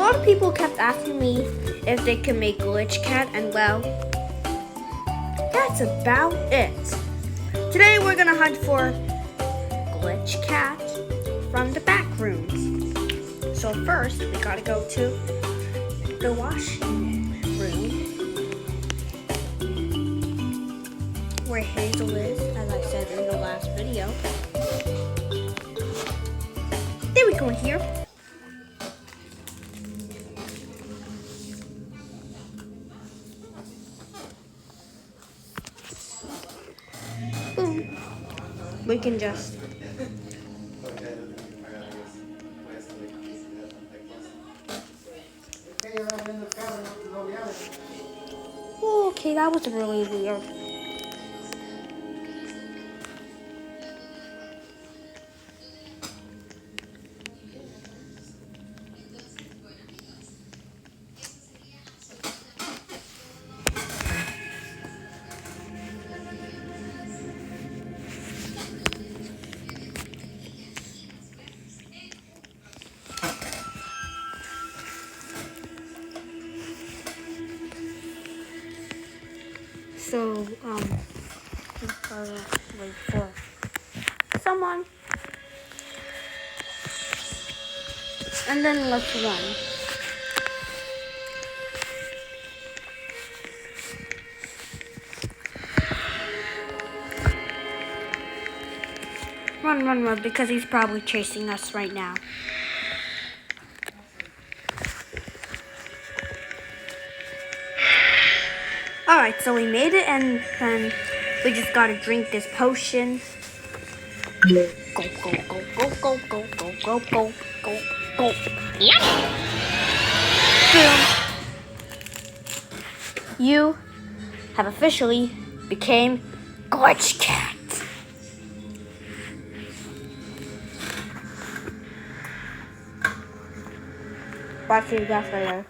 lot of people kept asking me if they can make Glitch Cat, and well, that's about it. Today we're gonna hunt for Glitch Cat from the back rooms. So first, we gotta go to the washroom where Hazel is, as I said in the last video. There we go in here. Boom. We can just okay, that was really weird. So, we gotta wait for someone. And then let's run. Run, because he's probably chasing us right now. Alright, so we made it, and then we just gotta drink this potion. Go, go, go, go, go, go, go, go, go, go, go. Yep. Boom. You have officially became Glitch Cat. Watch you guys later.